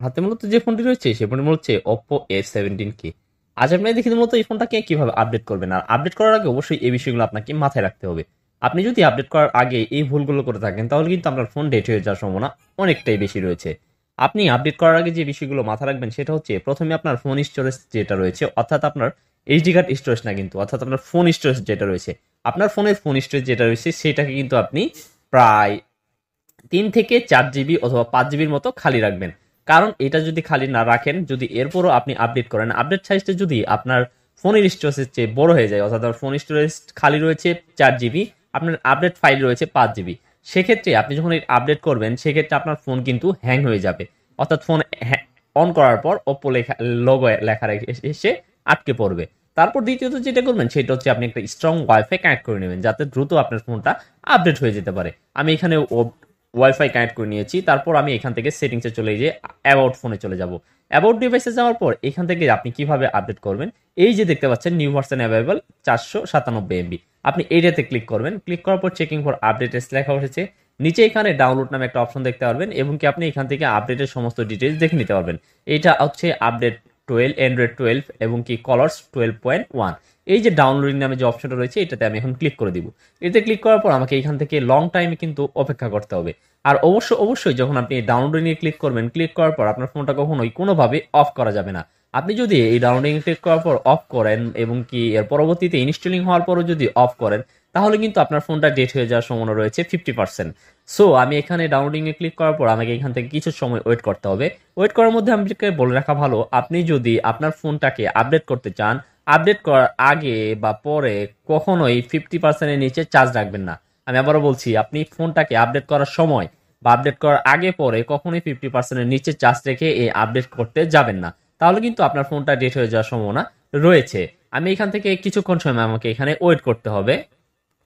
হাতে মূলত যে ফোনটি রয়েছে সে ফোনটি মূলত হচ্ছে Oppo A17 কে। আজ আপনি দেখি মূলত এই ফোনটাকে কিভাবে আপডেট করবেন, আর আপডেট করার আগে অবশ্যই এই বিষয়গুলো আপনাকে মাথায় রাখতে হবে। আপনি যদি আপডেট করার আগে এই ভুলগুলো করে থাকেন তাহলে কিন্তু আপনার ফোন ডেট হয়ে যাওয়ার সম্ভাবনা অনেকটাই বেশি রয়েছে। আপনি আপডেট করার আগে যে বিষয়গুলো মাথায় রাখবেন সেটা হচ্ছে প্রথমে আপনার ফোন স্টোরেজ যেটা রয়েছে, অর্থাৎ আপনার এইচডি কার্ড স্টোরেজ না কিন্তু, অর্থাৎ আপনার ফোন স্টোরেজ যেটা রয়েছে, আপনার ফোনের ফোন স্টোরেজ যেটা রয়েছে সেটাকে কিন্তু আপনি প্রায় 3 থেকে 4 জিবি অথবা 5 জিবির মতো খালি রাখবেন। কারণ এটা যদি খালি না রাখেন, যদি এরপরও আপনি আপডেট করেন, আপডেট সাইজটা যদি আপনার ফোনের স্টোরেজের চেয়ে বড় হয়ে যায়, অর্থাৎ ফোন স্টোরেজ খালি রয়েছে 4 জিবি, আপনার আপডেট ফাইল রয়েছে 5 জিবি, সেক্ষেত্রে আপনি যখন আপডেট করবেন সেক্ষেত্রে আপনার ফোন কিন্তু হ্যাং হয়ে যাবে। অর্থাৎ ফোন অন করার পর ওপো লেখা লোগো লেখা এসে আটকে পড়বে। তারপর দ্বিতীয়ত যেটা করবেন সেটা হচ্ছে আপনি একটা স্ট্রং ওয়াইফাই কানেক্ট করে নেবেন যাতে দ্রুত আপনার ফোনটা আপডেট হয়ে যেতে পারে। আমি এখানে ওয়াইফাই কানেক্ট করে নিয়েছি। তারপর আমি এখান থেকে সেটিংসে চলে গিয়ে অ্যাবাউট ফোনে চলে যাব। অ্যাবাউট ডিভাইসে যাওয়ার পর এখান থেকে আপনি কিভাবে আপডেট করবেন, এই যে দেখতে পাচ্ছেন নিউ ভার্সন অ্যাভেলেবল 497 MB, আপনি এইটাতে ক্লিক করবেন। ক্লিক করার পর চেকিং ফর আপডেটেস লেখা এসেছে। নিচে এখানে ডাউনলোড নামে একটা অপশন দেখতে পারবেন এবং কি আপনি এখান থেকে আপডেটের সমস্ত ডিটেলস দেখে নিতে পারবেন। এটা হচ্ছে আপডেট 12, অ্যান্ড্রয়েড 12 এবং কি কালার্স 12.1। এই যে ডাউনলোডিং নামে যে অপশনটা রয়েছে এটাতে আমি এখন ক্লিক করে দিব। এতে ক্লিক করার পর আমাকে এখান থেকে লং টাইমে কিন্তু অপেক্ষা করতে হবে। আর অবশ্যই যখন আপনি ডাউনলোডিং এ ক্লিক করবেন, ক্লিক করার পর আপনার ফোনটা কখনোই কোনোভাবে অফ করা যাবে না। আপনি যদি এই ডাউনলোডিং ক্লিক করার পর অফ করেন এবং কি এর পরবর্তীতে ইনস্টলিং হওয়ার পরও যদি অফ করেন তাহলে কিন্তু আপনার ফোনটা ডেট হয়ে যাওয়ার সম্ভাবনা রয়েছে 50%। সো আমি এখানে ডাউনলোডিং এ ক্লিক করার পর আমাকে এখান থেকে কিছু সময় ওয়েট করতে হবে। ওয়েট করার মধ্যে আমাকে বলে রাখা ভালো, আপনি যদি আপনার ফোনটাকে আপডেট করতে চান, আপডেট করার আগে বা পরে কখনোই 50%-এর নিচে চার্জ রাখবেন না। আমি আবারও বলছি, আপনি ফোনটাকে আপডেট করার সময় বা আপডেট করার আগে পরে কখনোই 50%-এর নিচে চার্জ রেখে এই আপডেট করতে যাবেন না। তাহলে কিন্তু আপনার ফোনটা ডেট হয়ে যাওয়ার সম্ভাবনা রয়েছে। আমি এখান থেকে কিছুক্ষণ সময় আমাকে এখানে ওয়েট করতে হবে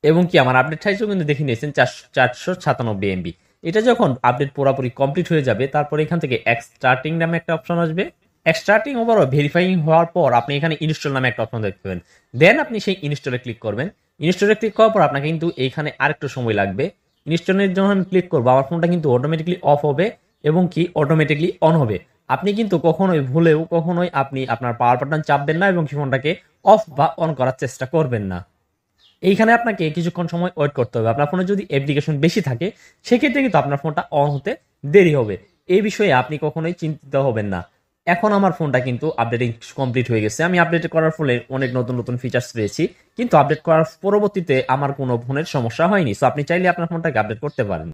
এবং কি আমার আপডেট সাইজও কিন্তু দেখে নিয়েছেন 497 MB। এটা যখন আপডেট পুরোপুরি কমপ্লিট হয়ে যাবে তারপর এখান থেকে এক্সট্রাক্টিং নামে একটা অপশন আসবে। এক্সট্রাক্টিং ওভার ভেরিফাইং হওয়ার পর আপনি এখানে ইনস্টল নামে একটা অপশন দেখতে পাবেন। দেন আপনি সেই ইনস্টলে ক্লিক করবেন। ইনস্টলে ক্লিক করার পর আপনাকে কিন্তু এইখানে আরেকটু সময় লাগবে। ইনস্টলের যখন আমি ক্লিক করবো আমার ফোনটা কিন্তু অটোমেটিকলি অফ হবে এবং কি অটোমেটিকলি অন হবে। আপনি কিন্তু কখনোই ভুলেও কখনোই আপনি আপনার পাওয়ার বাটন চাপবেন না এবং ফোনটাকে অফ বা অন করার চেষ্টা করবেন না। এইখানে আপনাকে কিছুক্ষণ সময় ওয়েট করতে হবে। আপনার ফোনে যদি অ্যাপ্লিকেশন বেশি থাকে সেক্ষেত্রে কিন্তু আপনার ফোনটা অন হতে দেরি হবে। এই বিষয়ে আপনি কখনোই চিন্তিত হবেন না। এখন আমার ফোনটা কিন্তু আপডেটিং কমপ্লিট হয়ে গেছে। আমি আপডেট করার ফলে অনেক নতুন নতুন ফিচার্স পেয়েছি, কিন্তু আপডেট করার পরবর্তীতে আমার কোনো ফোনের সমস্যা হয়নি। সো আপনি চাইলে আপনার ফোনটাকে আপডেট করতে পারেন।